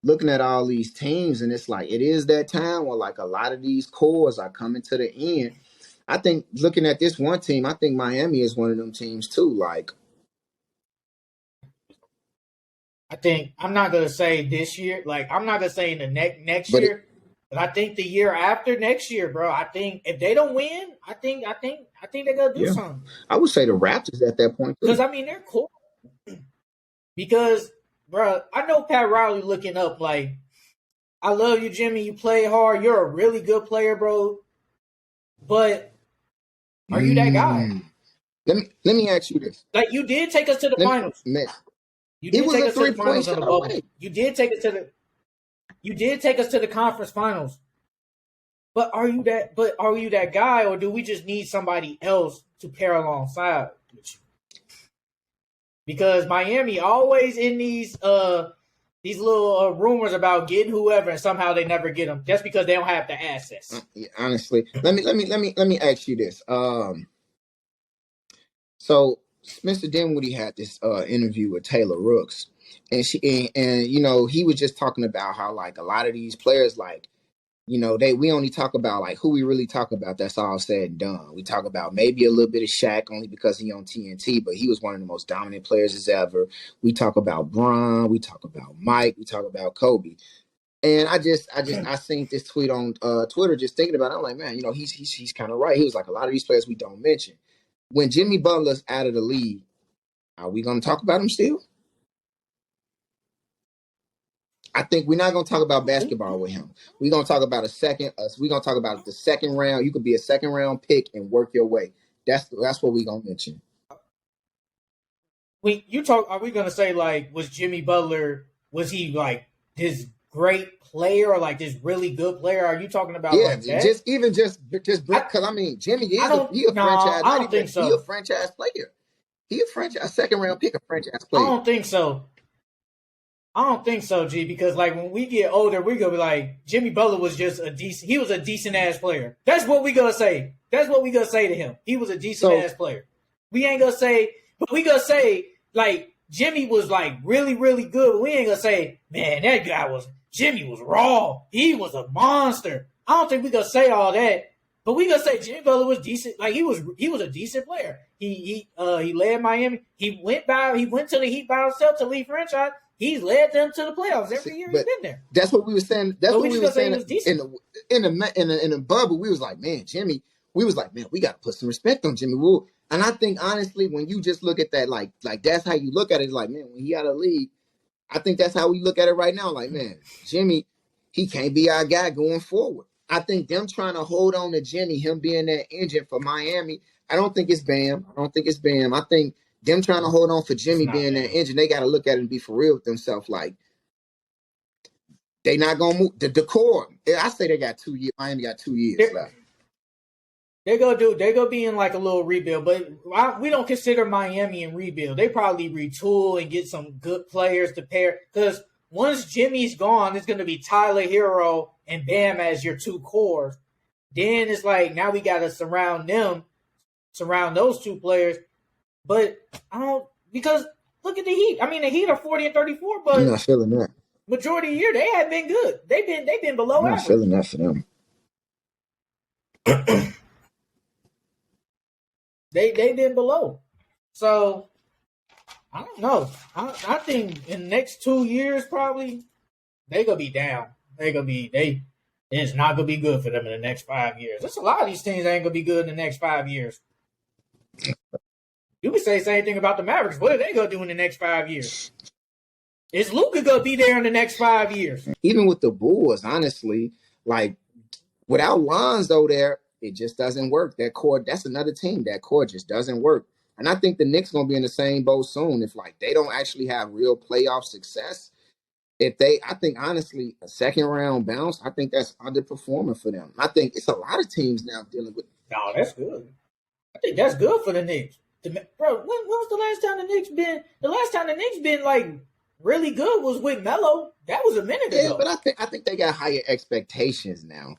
looking at all these teams, and it's like it is that time where like a lot of these cores are coming to the end. I think looking at this one team, I think Miami is one of them teams too. Like, I think I'm not gonna say this year. Like I'm not gonna say in the next but it, year, but I think the year after next year, bro. I think if they don't win, I think they're gonna do yeah, something. I would say the Raptors at that point Because too. I mean they're cool. Because, bro, I know Pat Riley looking up like, I love you, Jimmy. You play hard. You're a really good player, bro. But are you that guy? Mm. Let me ask you this. Like you did take us to the Let me, finals. man, You it did was take a us to the 3-point finals on shot the bubble. away. You did take us to the. You did take us to the conference finals. But are you that? But are you that guy, or do we just need somebody else to pair alongside with you? Because Miami always in these little rumors about getting whoever, and somehow they never get them. That's because they don't have the assets. Yeah, honestly, let me ask you this. So Mr. Dinwiddie had this interview with Taylor Rooks, and and you know he was just talking about how like a lot of these players like we only talk about like who we really talk about. That's all said and done. We talk about maybe a little bit of Shaq only because he on TNT, but he was one of the most dominant players as ever. We talk about Bron, we talk about Mike, we talk about Kobe. And I seen this tweet on Twitter just thinking about it. I'm like, man, he's kind of right. He was like, a lot of these players we don't mention. When Jimmy Butler's out of the league, are we going to talk about him still? I think we're not going to talk about basketball with him. We're going to talk about we're going to talk about the second round. You could be a second round pick and work your way. That's what we're going to mention. Are we gonna say like was Jimmy Butler, was he like this great player or like this really good player? Are you talking about Yeah, like that? just because I mean Jimmy I don't he a no, franchise, I not don't think even he a so. franchise player. He a second round pick, a franchise I player. don't think so. I don't think so, G, because like when we get older, we're gonna be like, Jimmy Butler was just he was a decent ass player. That's what we gonna say. That's what we gonna say to him. He was a decent ass player. We ain't gonna say, but we gonna say like Jimmy was like really, really good, but we ain't gonna say, man, Jimmy was raw. He was a monster. I don't think we gonna say all that. But we gonna say Jimmy Butler was decent. Like he was a decent player. He led Miami. He went to the Heat by himself to lead franchise. He's led them to the playoffs every year he's been there. That's what we were saying. That's but what we were saying in the bubble. We was like, man, Jimmy. We was like, man, we got to put some respect on Jimmy Woo. And I think honestly, when you just look at that, like that's how you look at it. Like, man, when he out of the league, I think that's how we look at it right now. Like, man, Jimmy, he can't be our guy going forward. I think them trying to hold on to Jimmy, him being that engine for Miami. I don't think it's Bam. I think them trying to hold on for Jimmy being that engine, they got to look at it and be for real with themselves. Like, they not gonna move the decor. I say they got 2 years. Miami got 2 years left. They're gonna be in like a little rebuild, but we don't consider Miami in rebuild. They probably retool and get some good players to pair. Because once Jimmy's gone, it's gonna be Tyler Hero and Bam as your two cores. Then it's like now we gotta surround those two players. But I don't, because look at the Heat. I mean, the Heat are 40 and 34, but I'm not feeling that. Majority of the year they have been good. They've been below I'm not average. feeling that for them. They've been below. So I don't know. I think in the next 2 years probably they gonna be down. It's not gonna be good for them in the next 5 years. There's a lot of these teams that ain't gonna be good in the next 5 years. You could say the same thing about the Mavericks. What are they gonna do in the next 5 years? Is Luka gonna be there in the next 5 years? Even with the Bulls, honestly, like without Lonzo there, it just doesn't work. That core, that's another team. That core just doesn't work. And I think the Knicks gonna be in the same boat soon. If like they don't actually have real playoff success, I think honestly, a second round bounce, I think that's underperforming for them. I think it's a lot of teams now dealing with. No, that's good. I think that's good for the Knicks. Bro, when was the last time the Knicks been? The last time the Knicks been like really good was with Melo. That was a minute ago. Yeah, but I think they got higher expectations now.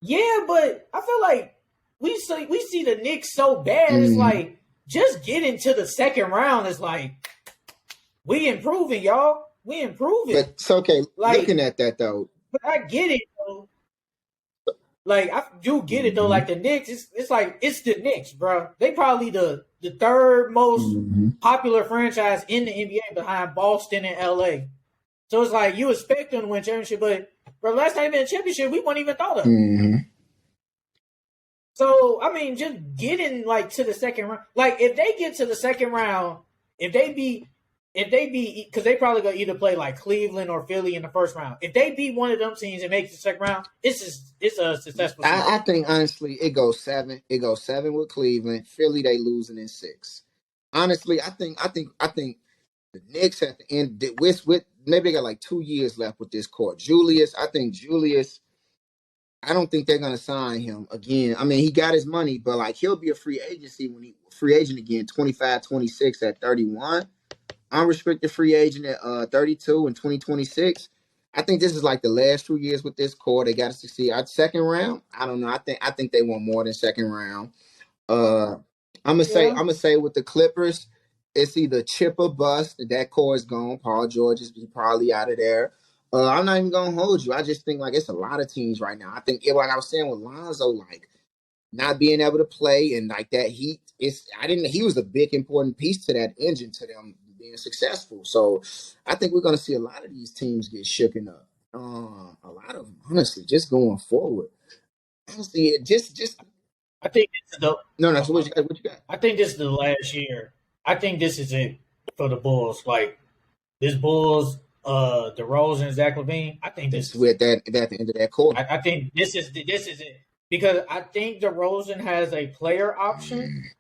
Yeah, but I feel like we see the Knicks so bad. It's like just get into the second round. It's like we improving, y'all. we improving. But it's okay. Like, looking at that though, but I get it though. Like I do get it though. Like the Knicks, it's like it's the Knicks, bro. They probably the third most popular franchise in the NBA behind Boston and LA. So it's like you expect them to win championship, but bro, last time they won a championship, we weren't even thought of. So I mean, just getting like to the second round. Like if they get to the second round, if they beat, because they probably gonna either play like Cleveland or Philly in the first round. If they beat one of them teams and make it to the second round, it's a successful season. I think honestly, it goes 7. It goes 7 with Cleveland. Philly, they losing in 6. Honestly, I think the Knicks at the end with maybe they got like 2 years left with this core. Julius. I don't think they're gonna sign him again. I mean, he got his money, but like he'll be a free agent again, 25, 26 at 31. Unrestricted free agent at 32 in 2026. I think this is like the last 2 years with this core. They got to succeed. Second round, I don't know. I think they want more than second round. I'm gonna say with the Clippers, it's either chip or bust. That core is gone. Paul George is probably out of there. I'm not even gonna hold you. I just think like it's a lot of teams right now. I think like I was saying with Lonzo, like not being able to play and like that he was a big important piece to that engine to them being successful. So I think we're gonna see a lot of these teams get shooken up. A lot of them, honestly, just going forward. Honestly, just I think this is the no. So what you got? I think this is the last year. I think this is it for the Bulls. Like this Bulls, DeRozan and Zach LaVine. I think this is with that at the end of that quarter. I think this is it because I think DeRozan has a player option,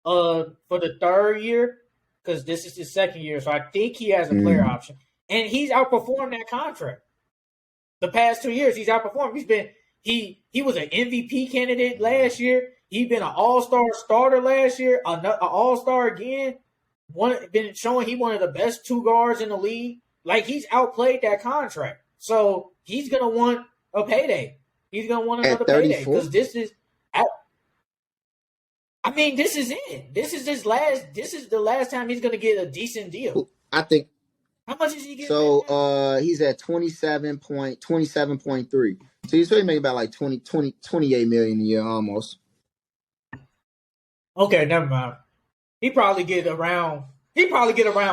for the third year because this is his second year. So I think he has a player option, and he's outperformed that contract. The past 2 years, he's outperformed. He was an MVP candidate last year. He's been an All-Star starter last year, an All-Star again. Been showing he one of the best 2 guards in the league. Like he's outplayed that contract, so he's gonna want a payday. He's gonna want another payday because this is. I mean, this is it. This is the last time he's gonna get a decent deal. I think. How much is he getting? So he's at 27.3. So he's probably making about like 28 million a year almost. Okay, never mind. He probably get around. But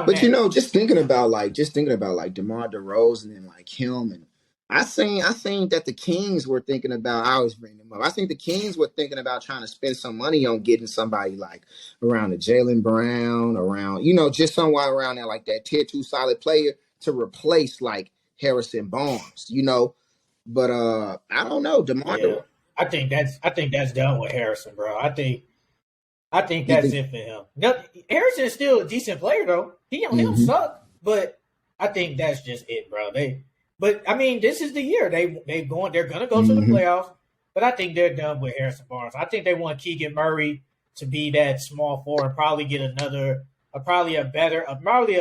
that. you know, just thinking about like DeMar DeRozan and like him, and I seen that the Kings were thinking about. I always bring them up. I think the Kings were thinking about trying to spend some money on getting somebody like around the Jaylen Brown, around just somewhere around there, like that tier 2 solid player to replace like Harrison Barnes. But I don't know, DeMar. Yeah. I think that's done with Harrison, bro. I think that's it for him. No, Harrison is still a decent player though. He don't suck, but I think that's just it, bro. But I mean, this is the year they're gonna go to the playoffs. But I think they're done with Harrison Barnes. I think they want Keegan Murray to be that small forward and probably get another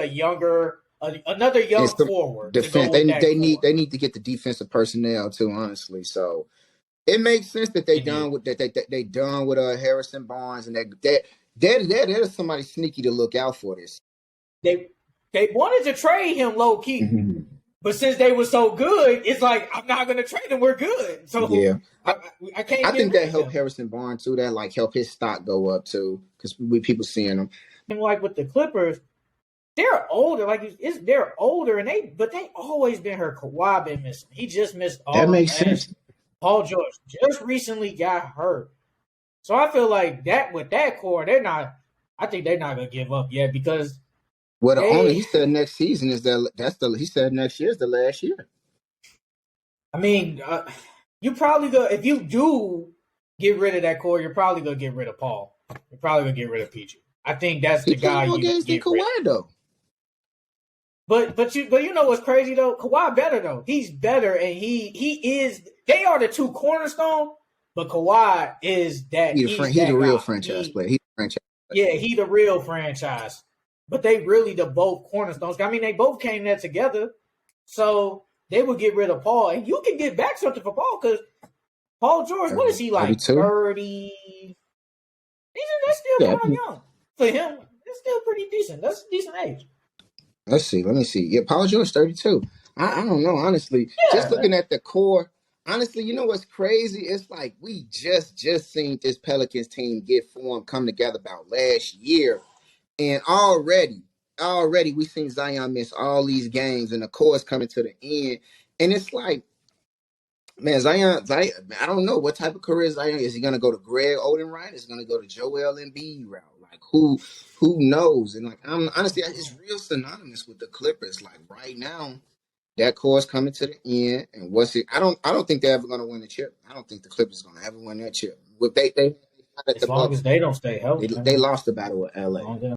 young forward. Defense. They need to get the defensive personnel too, honestly. So it makes sense that they done with Harrison Barnes and there's somebody sneaky to look out for this. They wanted to trade him low key. But since they were so good, it's like I'm not going to trade them. We're good, so yeah. I can't. I think that helped Harrison Barnes too. That like help his stock go up too, because people seeing him. And like with the Clippers, they're older. They're older, and they always been hurt. Kawhi been missing. He just missed all. That makes sense. Paul George just recently got hurt, so I feel like that with that core, they're not. I think they're not going to give up yet because. Well, he said next season he said next year is the last year. I mean, you probably go if you do get rid of that core, you're probably gonna get rid of Paul. You're probably gonna get rid of PG. I think that's the guy you get Kawhi rid of. Though. But you know what's crazy though? Kawhi better though. He's better, and he is. They are the 2 cornerstone, but Kawhi is that. He's a real franchise player. He's a franchise player. Yeah, he's the real franchise. But they really the both cornerstones. I mean, they both came there together. So they would get rid of Paul. And you can get back something for Paul because Paul George, what is he like? 32? 30. That's still kind of young. For him, it's still pretty decent. That's a decent age. Let's see. Let me see. Yeah, Paul George 32. I don't know, honestly. Just Yeah, looking at the core, honestly, you know what's crazy? It's like we just seen this Pelicans team get formed, come together about last year. And already we seen Zion miss all these games and the core is coming to the end. And it's like, man, Zion, I don't know what type of career Zion is. He gonna go to Greg Oden route? Is he gonna go to Joel Embiid route? Like who knows? And like I'm honestly, it's real synonymous with the Clippers. Like right now, that core is coming to the end. And what's it? I don't think they're ever gonna win the chip. I don't think the Clippers gonna ever win that chip. What they at as the long Bucks, as they don't stay they healthy, they man. lost the battle with As LA. long as they